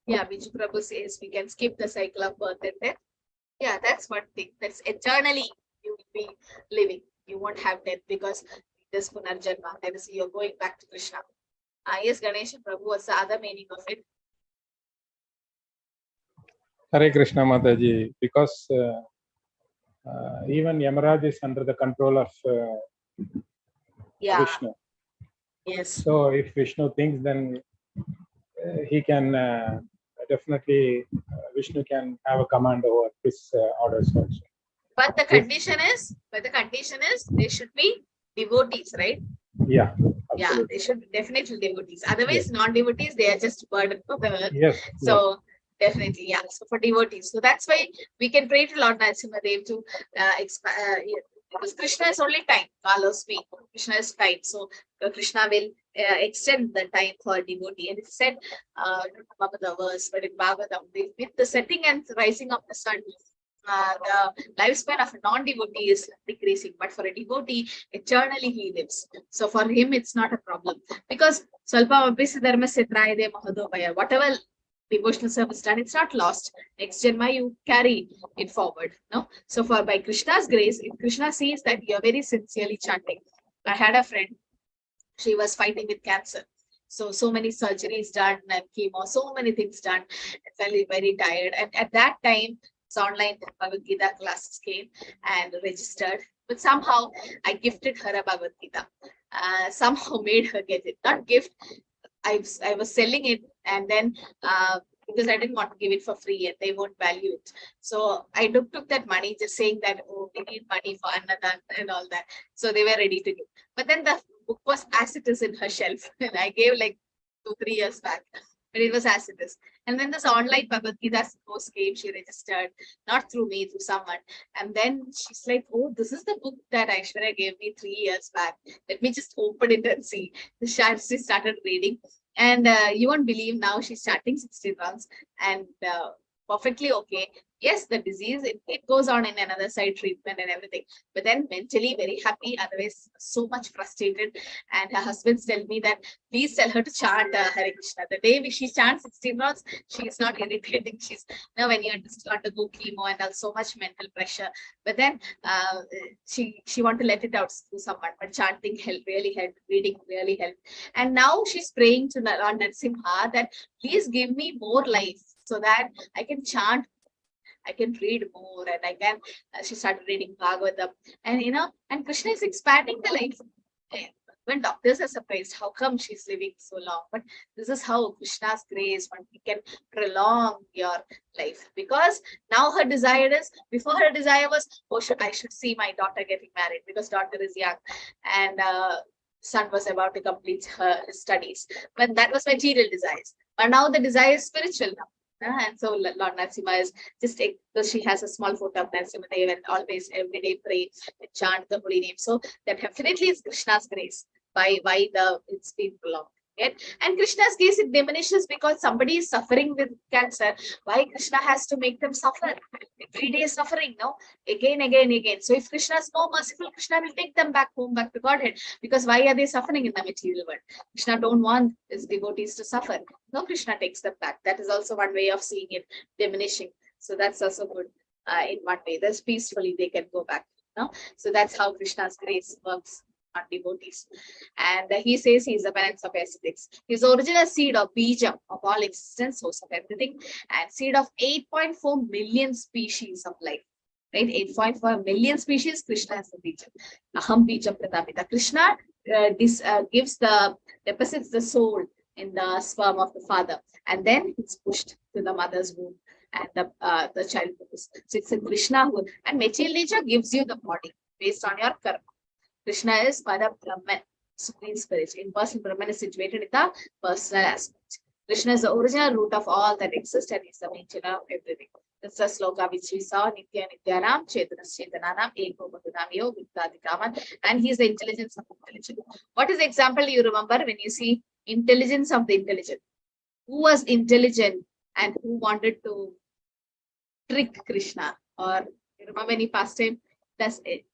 Yeah, Viju Prabhu says we can skip the cycle of birth and death. Yeah, that's one thing. That's eternally you will be living. You won't have death because this Punarjanma, that is, you're going back to Krishna. Yes, Ganesha Prabhu, what's the other meaning of it? Hare Krishna Mataji, because even Yamaraj is under the control of Vishnu. Yes. So if Vishnu thinks, then he can definitely, Vishnu can have a command over his orders also. But the condition is, they should be devotees, right? Yeah. Absolutely. Yeah, they should be definitely devotees. Otherwise, non-devotees, they are just burden for the earth. Yes. So definitely, yeah. So for devotees, so that's why we can pray to Lord Narasimhadev to because Krishna is only time. Follows me. Krishna is time. So Krishna will extend the time for devotee. And it said, I don't remember the verse, but in Bhagavad, with the setting and rising of the sun, the lifespan of a non-devotee is decreasing, but for a devotee, eternally he lives. So for him, it's not a problem. Because whatever devotional service done, it's not lost. Next Janma, you carry it forward. No? So for by Krishna's grace, if Krishna sees that you're very sincerely chanting. I had a friend, she was fighting with cancer. So many surgeries done and chemo, so many things done. I felt very tired. And at that time, online Bhagavad Gita classes came and registered. But somehow I gifted her a Bhagavad Gita. Somehow made her get it. Not gift. I was selling it, and then because I didn't want to give it for free and they won't value it. So I took that money, just saying that, oh, we need money for Annadan and all that. So they were ready to give. But then the book was as it is in her shelf. And I gave like 2-3 years back. But it was as it is. And then this online Bhagavad Gita course came, she registered, not through me, through someone. And then she's like, oh, this is the book that Aishwarya gave me 3 years back. Let me just open it and see. She started reading. And you won't believe, now she's starting 16 rounds and perfectly okay. Yes, the disease, it goes on in another side treatment and everything. But then mentally very happy, otherwise so much frustrated. And her husband tell me that, please tell her to chant Hare Krishna. The day she chants 16 rounds, she is not irritating. She's, now when you undergo chemo and so much mental pressure. But then she want to let it out to someone. But chanting really helped, reading really helped. And now she's praying to Lord Narasimha that, please give me more life so that I can chant, I can read more, and I can, she started reading Bhagavatam. And and Krishna is expanding the life. When doctors are surprised, how come she's living so long? But this is how Krishna's grace, when he can prolong your life. Because now her desire is, before her desire was, oh, I should see my daughter getting married, because daughter is young. And son was about to complete his studies. But that was material desires. But now the desire is spiritual now. And so Lord Narasimha is just, because she has a small photo of Narasimha and always every day pray and chant the holy name. So that definitely is Krishna's grace. Why it's been prolonged. And Krishna's case, it diminishes because somebody is suffering with cancer. Why Krishna has to make them suffer? Every day suffering, no? Again, again, again. So if Krishna is more merciful, Krishna will take them back home, back to Godhead. Because why are they suffering in the material world? Krishna don't want his devotees to suffer. No, Krishna takes them back. That is also one way of seeing it diminishing. So that's also good in one way. That's peacefully they can go back. No? So that's how Krishna's grace works on devotees. And he says he is the parents of aesthetics. His original seed of bija of all existence, source of everything, and seed of 8.4 million species of life. Right? 8.4 million species, Krishna has the bija. Aham bija pratapita. Krishna deposits the soul in the sperm of the father, and then it's pushed to the mother's womb. And the child grows. So it's a Krishna who, and material nature gives you the body based on your karma. Krishna is Pada Brahman, Supreme Spirit. In person, Brahman is situated in the personal aspect. Krishna is the original root of all that exists and is the nature of everything. That's the Shloka which we saw, Nitya Nityanam, Chetanas Chetananam, Eko Bhaktinamyo, Vittadikaman, and he is the intelligence of intelligence. What is the example you remember when you see intelligence of the intelligent? Who was intelligent and who wanted to trick Krishna? Or you remember any pastime? That's it.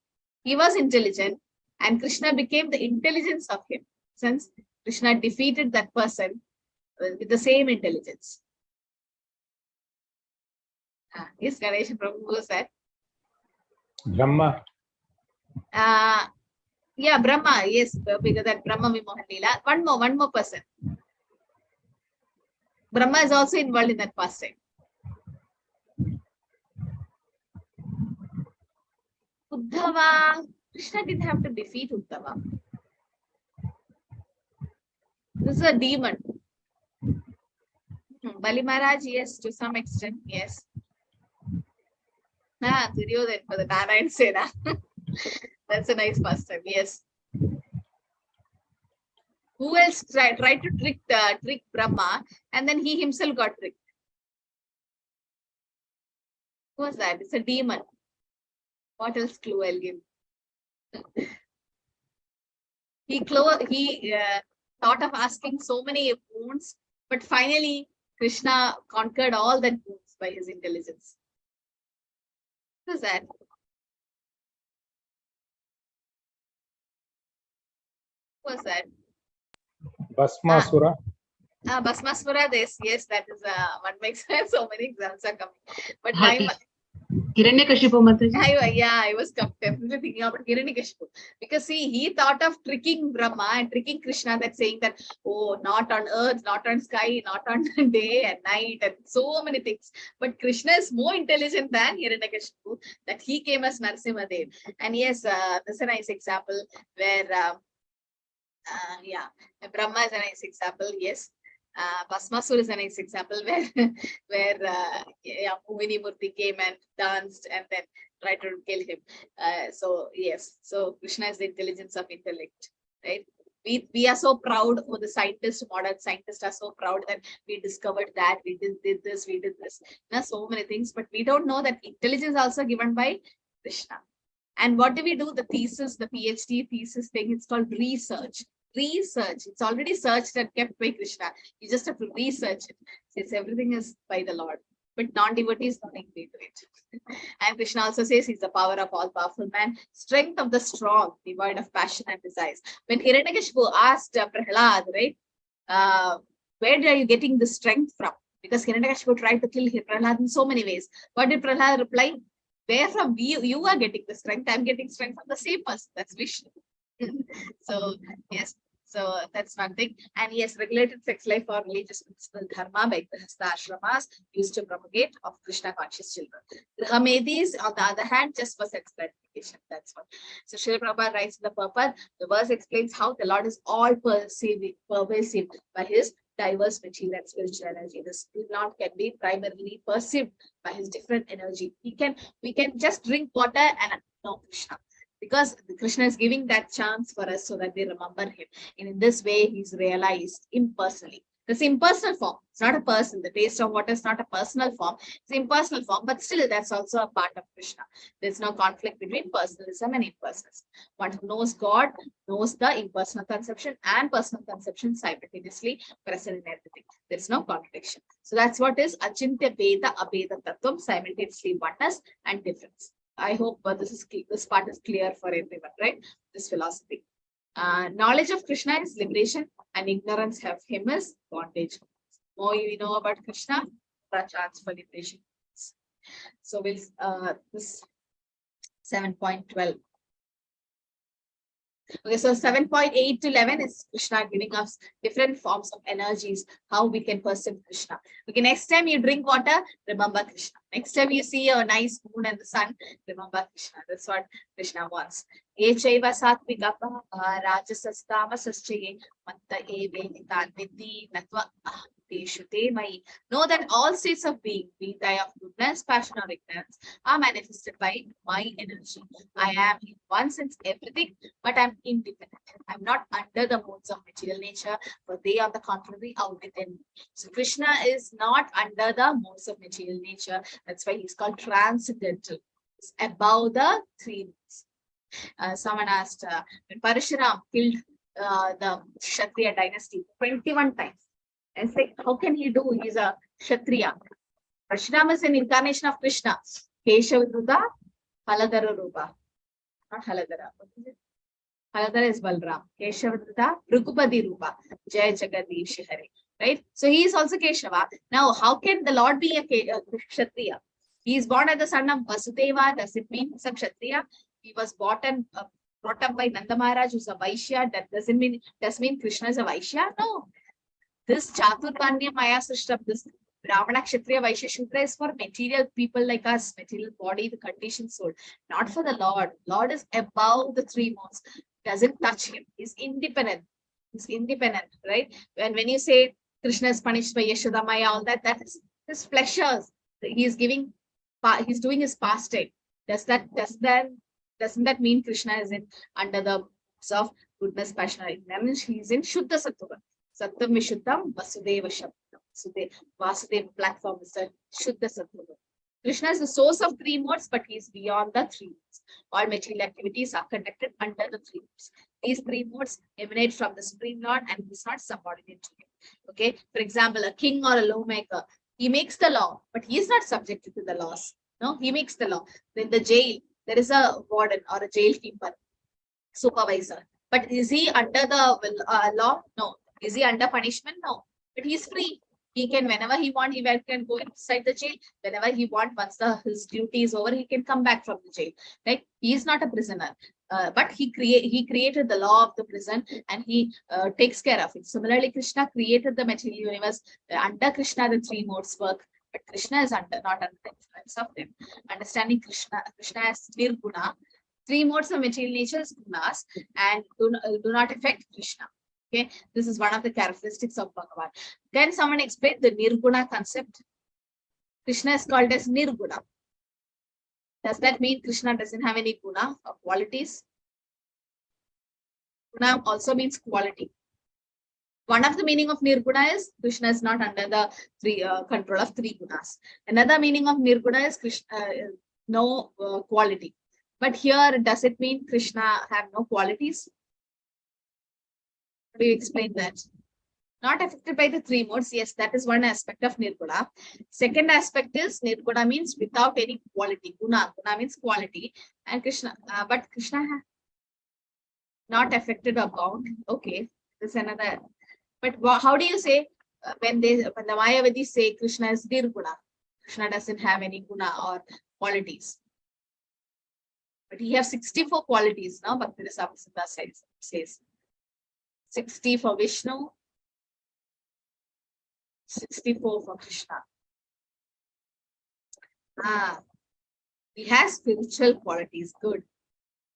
He was intelligent and Krishna became the intelligence of him. Since Krishna defeated that person with the same intelligence. Yes, Ganesh Prabhu said. Brahma. Yeah, Brahma, yes, because that Brahma Vimohan Leela. One more person. Brahma is also involved in that pastime. Uddhava. Krishna didn't have to defeat Uddhava. This is a demon. Bali Maharaj, yes, to some extent, yes. Duryodhan for the Narayan Sena. That's a nice pastime, yes. Who else tried to trick Brahma, and then he himself got tricked? Who was that? It's a demon. What else clue I'll give? He thought of asking so many wounds, but finally Krishna conquered all that wounds by his intelligence. What is that? What was that? Bhasmasura. Bhasmasura, yes, that is one makes sense. So many exams are coming. But Hiranyakashipu Mataji. I was definitely thinking about Hiranyakashipu. Because see, he thought of tricking Brahma and tricking Krishna, that saying that, oh, not on earth, not on sky, not on day and night, and so many things. But Krishna is more intelligent than Hiranyakashipu, that he came as Narasimhadev. And yes, this is a nice example where, Brahma is a nice example, yes. Bhasmasura is a nice example where Mohini Murti came and danced and then tried to kill him. So yes, so Krishna is the intelligence of intellect, right? We are so proud, or the scientists, modern scientists are so proud that we discovered that, we did this, we did this. So many things, but we don't know that intelligence is also given by Krishna. And what do we do? The thesis, the PhD thesis thing, it's called research. Research. It's already searched and kept by Krishna. You just have to research it. Since everything is by the Lord. But non-devotees don't agree to it. And Krishna also says he's the power of all powerful man, strength of the strong, devoid of passion and desires. When Hiranyakashipu asked Prahlad, right, where are you getting the strength from? Because Hiranyakashipu tried to kill Prahlad in so many ways. What did Prahlad reply? Where from you are getting the strength? I'm getting strength from the same person. That's Vishnu. So yes, so that's one thing. And yes, regulated sex life or religious principle dharma by Grihastha ashramas used to propagate of Krishna conscious children. Grihamedis, on the other hand, just for sex gratification. That's what. So Srila Prabhupada writes in the purport, the verse explains how the Lord is all pervasive by his diverse material and spiritual energy. This Lord can be primarily perceived by his different energy. We can just drink water and know Krishna. Because Krishna is giving that chance for us so that we remember him. And in this way, he's realized impersonally. This impersonal form. It's not a person. The taste of water is not a personal form. It's impersonal form, but still that's also a part of Krishna. There's no conflict between personalism and impersonalism. One who knows God knows the impersonal conception and personal conception simultaneously present in everything. There's no contradiction. So that's what is Achintya Veda Abheda Tattvam, simultaneously oneness and difference. I hope this part is clear for everyone, right? This philosophy. Knowledge of Krishna is liberation, and ignorance of him is bondage. More you know about Krishna, the chance for liberation. So we'll this 7.12. Okay, so 7.8 to 11 is Krishna giving us different forms of energies, how we can perceive Krishna. Okay, next time you drink water, remember Krishna. Next time you see a nice moon and the sun, remember Krishna. That's what Krishna wants. Echaiva satvika rajasas tamasasche matta evenitan vidhi natva ahanteshu mai. Know that all states of being, be they of goodness, passion, or ignorance, are manifested by my energy. I am in one sense everything, but I'm independent. I'm not under the modes of material nature, but they, on the contrary, are within me. So Krishna is not under the modes of material nature. That's why he's called transcendental. It's above the three modes. Someone asked, when Parashuram killed the Kshatriya dynasty 21 times, and say, how can he do? He's a Kshatriya. Parashuram is an incarnation of Krishna. Keshavadruta, Haladara Rupa. Not Haladara. What is it? Haladara is Balram. Keshavadruta, Rukupadi Rupa. Jai Jagadish Hare. Right? So he is also Keshava. Now, how can the Lord be a Kshatriya? He is born as the son of Vasudeva. Does it mean he's a Kshatriya? He was brought up by Nanda Maharaj, who's a Vaishya. That does mean Krishna is a Vaishya? No. This Chaturvanya Maya Srishtam, this Brahmana Kshatriya Vaishya Shudra is for material people like us, material body, the conditioned soul, not for the Lord. Lord is above the three modes. Doesn't touch him. He's independent. He's independent, right? When you say Krishna is punished by Yashoda Maya, all that is his pleasures. He's doing his pastime. Doesn't that mean Krishna is under the modes of goodness, passion, or ignorance? He's in Shuddha Sattva. Sattam Vishuddham Vasudeva Shabdam. Vasudeva platform is the Shuddha Sattva. Krishna is the source of three modes, but he is beyond the three modes. All material activities are conducted under the three modes. These three modes emanate from the Supreme Lord, and he is not subordinate to him. Okay, for example, a king or a lawmaker, he makes the law, but he is not subjected to the laws. No, he makes the law. Then the jail, there is a warden or a jail keeper, supervisor. But is he under the law? No. Is he under punishment? No. But he is free. He can, whenever he wants, he can go inside the jail. Whenever he wants, once his duty is over, he can come back from the jail. Right? He is not a prisoner. But he created the law of the prison, and he takes care of it. Similarly, Krishna created the material universe. Under Krishna, the three modes work. But Krishna is not under the influence of them. Understanding Krishna as Nirguna, three modes of material nature is gunas, and do not affect Krishna. Okay, this is one of the characteristics of Bhagavad. Can someone explain the Nirguna concept? Krishna is called as Nirguna. Does that mean Krishna doesn't have any guna or qualities? Guna also means quality. One of the meaning of Nirguna is Krishna is not under the control of three gunas. Another meaning of Nirguna is Krishna no quality. But here, does it mean Krishna have no qualities? How do you explain that? Not affected by the three modes. Yes, that is one aspect of Nirguna. Second aspect is Nirguna means without any quality. Guna means quality. And Krishna, but Krishna not affected or bound. Okay, this is another. But how do you say when the Mayavadis say Krishna is Nirguna? Krishna doesn't have any guna or qualities. But he has 64 qualities now. Bhakti Rasamrita says 60 for Vishnu, 64 for Krishna. He has spiritual qualities. Good.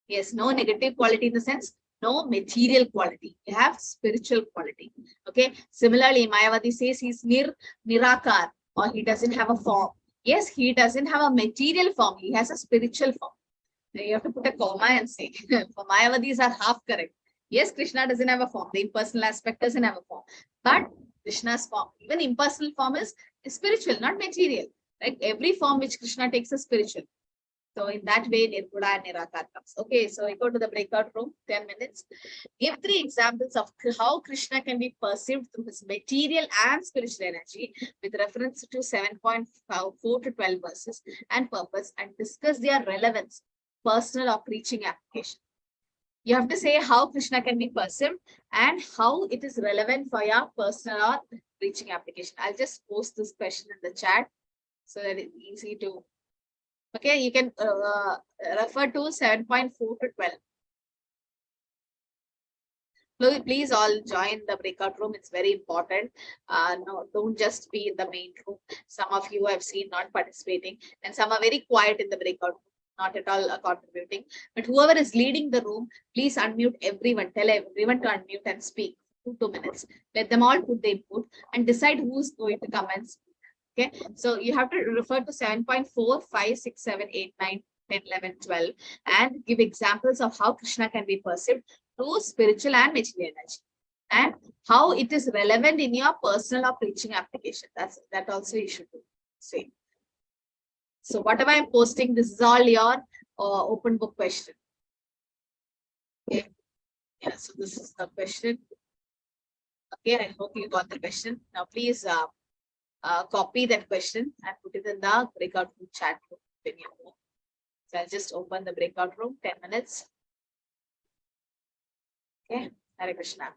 Yes, no negative quality in the sense, no material quality. He have spiritual quality. Okay. Similarly, Mayavadi says he's Nirakar, or he doesn't have a form. Yes, he doesn't have a material form. He has a spiritual form. You have to put a comma and say, for Mayavadis are half correct. Yes, Krishna doesn't have a form. The impersonal aspect doesn't have a form. But Krishna's form. Even impersonal form is spiritual, not material. Right? Every form which Krishna takes is spiritual. So in that way, Nirguna and Nirakar comes. Okay, so we go to the breakout room, 10 minutes. Give 3 examples of how Krishna can be perceived through his material and spiritual energy with reference to 7.4 to 12 verses and purpose, and discuss their relevance, personal or preaching application. You have to say how Krishna can be perceived and how it is relevant for your personal or preaching application. I'll just post this question in the chat so that it's easy to. Okay, you can refer to 7.4 to 12. Please all join the breakout room. It's very important. No, don't just be in the main room. Some of you I've seen not participating, and some are very quiet in the breakout room, not at all contributing. But whoever is leading the room, please unmute everyone. Tell everyone to unmute and speak for 2 minutes. Let them all put the input and decide who's going to come and speak. Okay, so you have to refer to 7.4, 5, 6, 7, 8, 9, 10, 11, 12, and give examples of how Krishna can be perceived through spiritual and material energy, and how it is relevant in your personal or preaching application. That also you should do. Same. So whatever I'm posting, this is all your open book question. Okay. Yeah, so this is the question. Okay, I hope you got the question. Now please copy that question and put it in the breakout room chat room when you move. So I'll just open the breakout room, 10 minutes. Okay, Hare Krishna.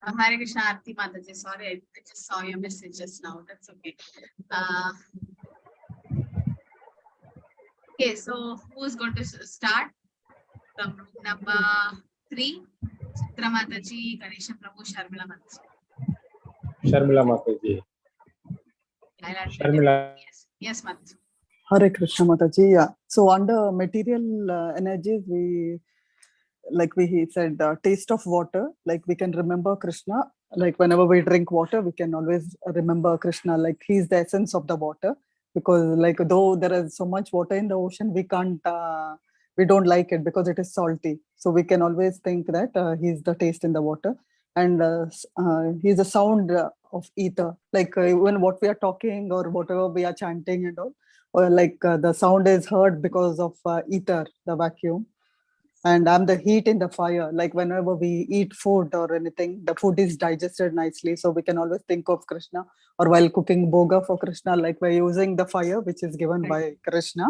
Hare Krishna, Aarti Mataji. Sorry, I just saw your message just now. That's okay. Okay, so who's going to start from room number 3? Chitra Mataji, Ganesha Prabhu, Sharmila Mataji. Sharmila Mataji. Sharmila. Yes, Mataji. Hare Krishna Mataji. Yeah. So under material energies, we said taste of water, like we can remember Krishna. Like whenever we drink water, we can always remember Krishna, like he's the essence of the water. Because like though there is so much water in the ocean, we don't like it because it is salty. So we can always think that he's the taste in the water. And he's a sound of ether. Like even what we are talking or whatever we are chanting and all, or like the sound is heard because of ether, the vacuum. And I'm the heat in the fire. Like whenever we eat food or anything, the food is digested nicely. So we can always think of Krishna. Or while cooking bhoga for Krishna, like we're using the fire which is given by Krishna.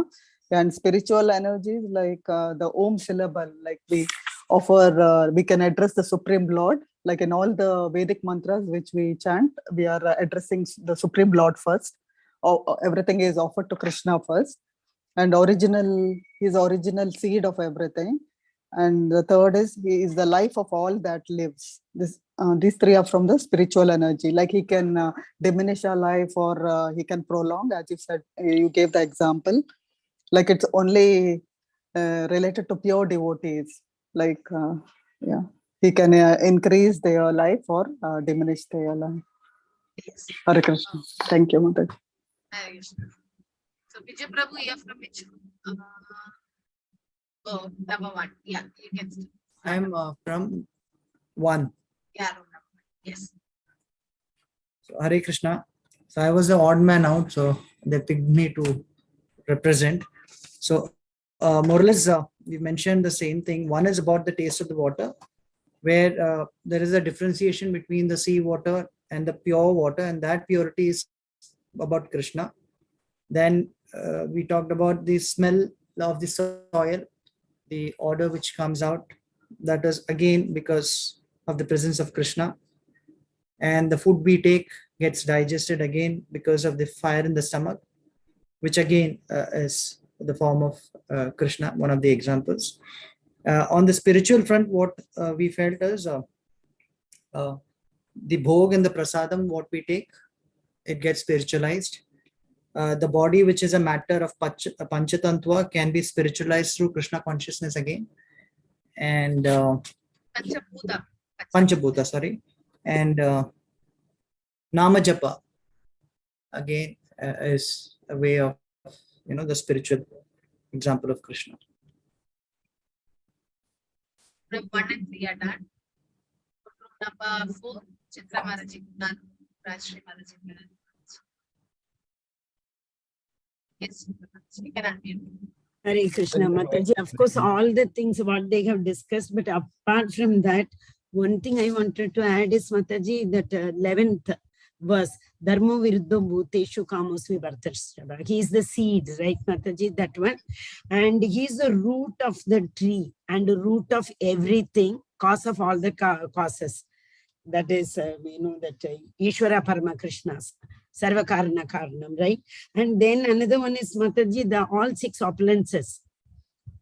And spiritual energies like the Om syllable, like we offer, we can address the Supreme Lord. Like in all the Vedic mantras which we chant, we are addressing the Supreme Lord first. Everything is offered to Krishna first. And he's original seed of everything. And the third is he is the life of all that lives. These three are from the spiritual energy. Like he can diminish our life or he can prolong, as you said, you gave the example. Like it's only related to pure devotees. Like, yeah, he can increase their life or diminish their life. Yes. Hare Krishna. Thank you, Mataji. Hare Krishna. So Vijay Prabhu, you're from which? Number 1. Yeah, you can start. I'm from 1. Yeah, room number 1. Yes. So Hare Krishna. So I was the odd man out, so they picked me to represent. So more or less, we mentioned the same thing. One is about the taste of the water, where there is a differentiation between the sea water and the pure water, and that purity is about Krishna. Then we talked about the smell of the soil, the odor which comes out. That is again because of the presence of Krishna. And the food we take gets digested again because of the fire in the stomach, which again is the form of Krishna, one of the examples. On the spiritual front, what we felt is the bhog and the prasadam, what we take, it gets spiritualized. The body, which is a matter of Panchatantva, can be spiritualized through Krishna consciousness again. And Panchabhuta, sorry. And Nama Japa, again, is a way of, the spiritual example of Krishna. Room 1 and 3 are done. Room number 4, Chitra Mataji, done. Rajshri Mataji, done. Yes, you can unmute. Hare Krishna Mataji. Of course, all the things what they have discussed, but apart from that, one thing I wanted to add is Mataji, that 11th verse, Dharma Viruddha Bhuteshu Kamosvi Bhartarshava. He is the seed, right, Mataji, that one. And he is the root of the tree and the root of everything, cause of all the causes. That is, that Ishvara Parama Krishna's Sarva Karana Karanam, right? And then another one is Mataji, the all 6 opulences.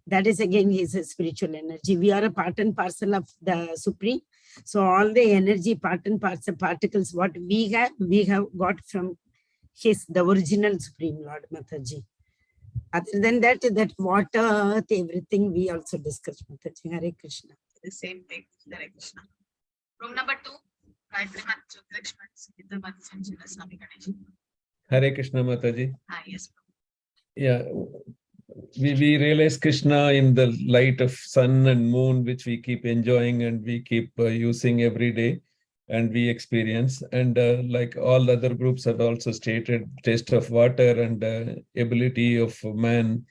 That is again his spiritual energy. We are a part and parcel of the Supreme. So all the energy, part and parcel particles, what we have got from the original Supreme Lord Mataji. Other than that water, earth, everything we also discussed, Mataji. Hare Krishna. The same thing, Hare Krishna. Room number 2, Gayatri Mataji, Lakshman, Gita Course, Swami Ganesh. Hare Krishna Mataji. Yes. Yeah, we realize Krishna in the light of sun and moon, which we keep enjoying and we keep using every day and we experience. And like all the other groups have also stated, taste of water and ability of man,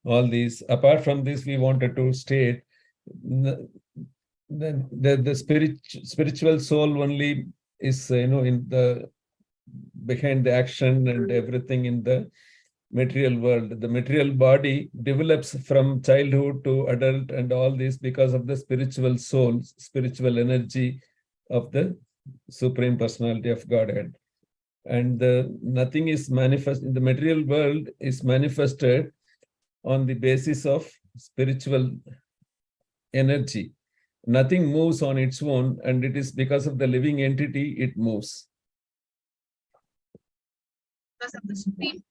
all these. Apart from this, we wanted to state the spiritual soul only is, in the behind the action and everything in the material world. The material body develops from childhood to adult and all this because of the spiritual soul, spiritual energy of the Supreme Personality of Godhead. And nothing is manifest in the material world is manifested on the basis of spiritual energy. Nothing moves on its own, and it is because of the living entity it moves. Because of the Supreme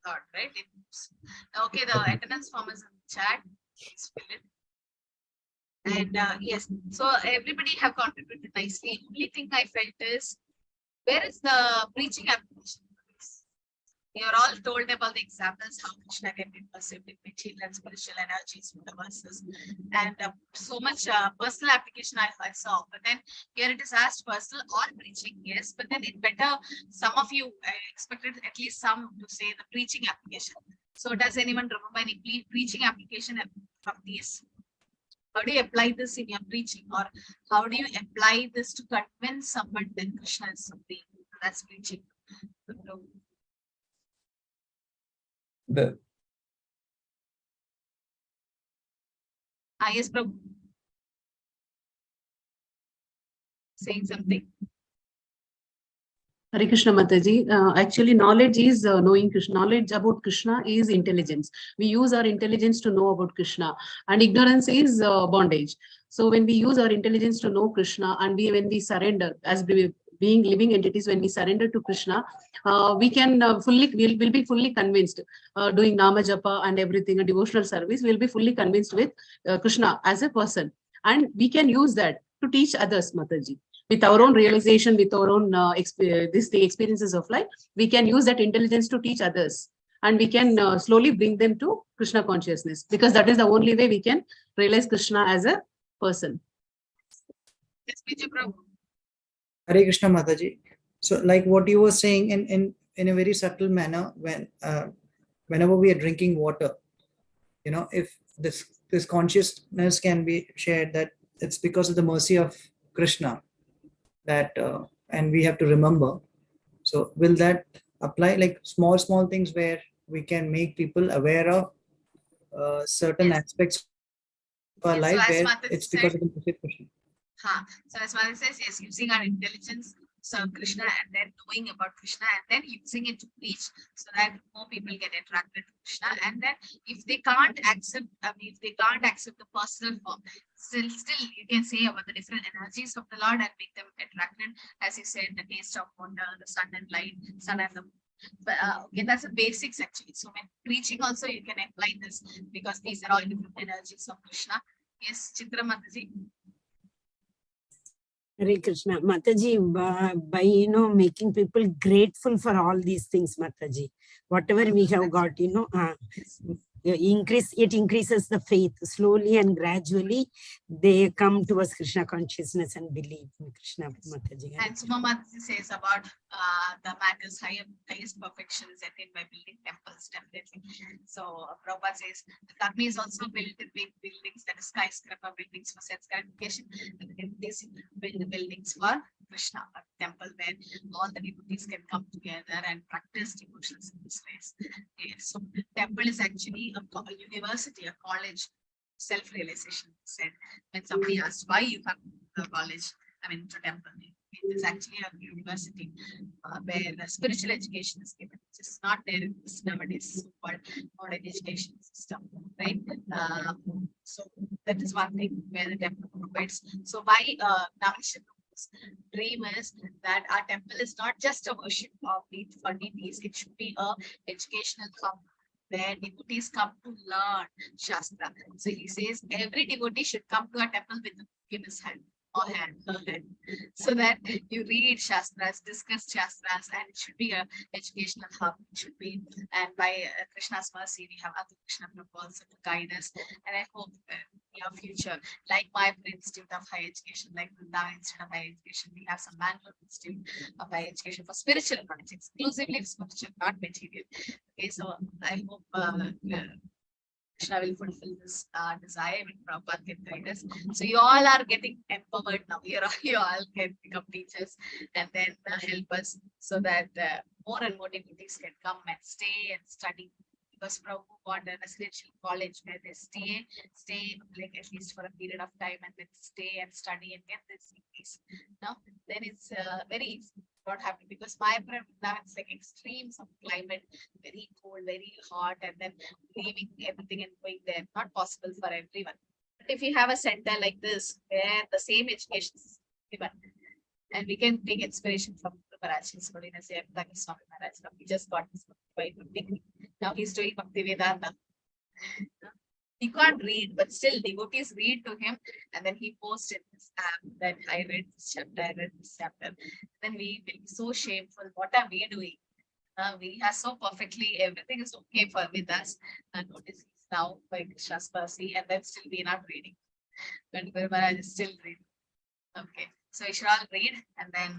Lord, right? It moves. Okay, the attendance form is in the chat. Please fill it. And yes, so everybody have contributed nicely. Only thing I felt is, where is the preaching application? You're all told about the examples how Krishna can be perceived in material and spiritual energies from the verses, and so much personal application I saw. But then here it is asked personal or preaching, yes. But then it better, some of you expected at least some to say the preaching application. So does anyone remember any preaching application from these? How do you apply this in your preaching, or how do you apply this to convince someone that Krishna is supreme? That's preaching. Yes, Prabhu. Saying something. Hare Krishna Mataji. Actually, knowledge is knowing Krishna. Knowledge about Krishna is intelligence. We use our intelligence to know about Krishna, and ignorance is bondage. So when we use our intelligence to know Krishna, and when we surrender as being living entities, when we surrender to Krishna, we can we'll be fully convinced. Doing Nama Japa and everything, a devotional service, we'll be fully convinced with Krishna as a person, and we can use that to teach others, Mataji. With our own realization, with our own the experiences of life, we can use that intelligence to teach others, and we can slowly bring them to Krishna consciousness, because that is the only way we can realize Krishna as a person. Yes, Vijay Prabhu. Hare Krishna Mataji. So like what you were saying in a very subtle manner, whenever we are drinking water, if this consciousness can be shared that it's because of the mercy of Krishna, that and we have to remember. So will that apply, like small things where we can make people aware of certain aspects of our life, where it's because of the mercy of Krishna? So as Mother says, yes, using our intelligence to serve Krishna, and then knowing about Krishna, and then using it to preach, so that more people get attracted to Krishna. And then if they can't accept, the personal form, still you can say about the different energies of the Lord and make them attracted. As you said, the taste of water, the sun and light, sun and the moon. But okay, that's the basics actually. So when preaching also you can apply this, because these are all different energies of Krishna. Yes, Chitra Mataji. Hare Krishna. Mataji, by making people grateful for all these things, Mataji. Whatever we have got, it increases the faith. Slowly and gradually, they come towards Krishna consciousness and believe in Krishna, Mataji. And Suma Mataji says about the matters highest perfections attained by building temples, definitely. So Prabhupada says the Karmi is also built in big buildings, that is skyscraper buildings for sense gratification, and devotees build the buildings for Krishna, a temple where all the devotees can come together and practice devotional service. Yes. So temple is actually a university, a college, self-realization. Said when somebody asked why you come to the college, to temple, it is actually a university where the spiritual education is given, which is not there in this nowadays so-called modern education system, right? So that is one thing where the temple provides. So why Navishnu's dream is that our temple is not just a worship of deities, it should be a educational hub where devotees come to learn Shastra. So he says every devotee should come to a temple with a book in his hand, or her hand, so that you read Shastras, discuss Shastras, and it should be a educational hub. It should be, and by Krishna's mercy, we have other Krishna proposals to guide us. And I hope in your future, like my Institute of Higher Education, like Vrindavan Institute of Higher Education, we have some Bangalore Institute of Higher Education for spiritual knowledge, exclusively spiritual, not material. Okay, so I hope Krishna will fulfill this desire when Prabhupada can guide us. So you all are getting empowered now. You all can become teachers and then help us, so that more and more devotees can come and stay and study because Prabhu want a residential college where they stay like at least for a period of time and then stay and study and get this degrees. Now, then it's very easy. Not happy because my now it's like extremes of climate, very cold, very hot, and then leaving everything and going there. Not possible for everyone. But if you have a center like this where the same education is given, and we can take inspiration from Maharaj, His Holiness Swami Maharaj. He just got his degree. Now he's doing Bhakti Vedanta. He can't read, but still devotees read to him, and then he posts in this app that I read this chapter, I read this chapter. Then we will be so shameful. What are we doing? We have so perfectly everything is okay for with us. And notice he's now by Krishna's mercy, and then still we are not reading. But Guru Maharaj is still reading. Okay, so we should all read and then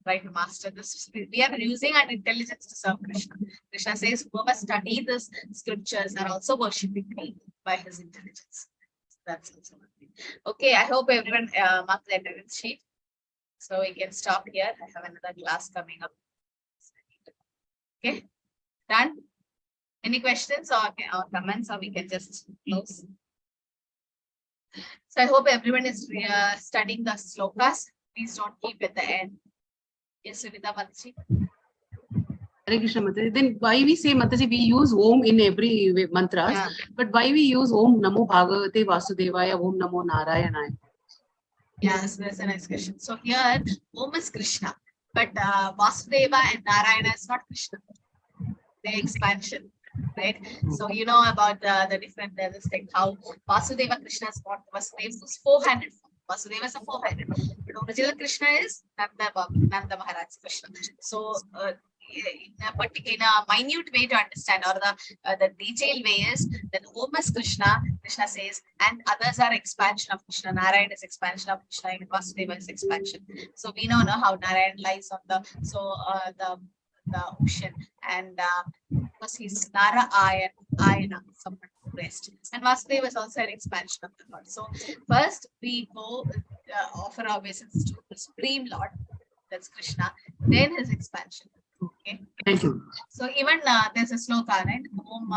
try to master this. We are using our intelligence to serve Krishna. Krishna says, whoever study this scriptures are also worshipping me by his intelligence. So that's also one thing. Okay, I hope everyone marked the attendance sheet. So we can stop here. I have another class coming up. Okay, done? Any questions or comments, or we can just close? So I hope everyone is studying the slokas. Please don't keep at the end. Yes, Suvita Mataji. Hare Krishna Mataji. Then why we say Mataji, we use Om in every mantras, Yeah. but why we use Om Namo Bhagavate Vasudevaya, Om Namo Narayanaya? Yes, that's a nice question. So here, Om is Krishna, but Vasudeva and Narayana is not Krishna. They're expansion, right? So you know about the different levels, like how Vasudeva Krishna is what Vasudeva is 400. Vasudeva is a 400, but original Krishna is Nanda Maharaj Krishna. So in a minute way to understand, or the detailed way is that Om is Krishna, Krishna says, and others are expansion of Krishna. Narayana is expansion of Krishna, and Vasudeva is expansion. So we know how Narayana lies on the ocean, and because he's Ayana, someone to rest. And Vasudeva is also an expansion of the Lord. So first we go offer our obeisance to the Supreme Lord, that's Krishna, then his expansion. Okay. Thank you. So even there's a sloka, right? Om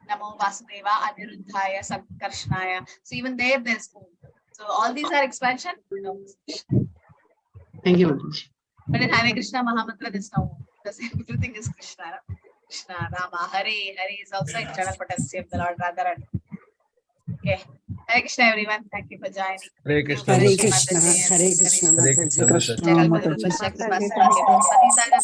Namo Vasudeva Aniruddhaya Sankarshnaya. So even there's Om. So all these are expansion. Thank you, Mataji. But in Hare Krishna Mahamantra, there's no Om, because everything is Krishna. Krishna, Rama, Hare. Hare is also internal potency of the Lord Radharani. Okay. Hare Krishna, everyone. Thank you for joining. Hare Krishna. Hare Mataji. Krishna, Hare Krishna, Hare Mataji. Krishna. Mataji. Krishna Mataji. Jai Guru Krishna.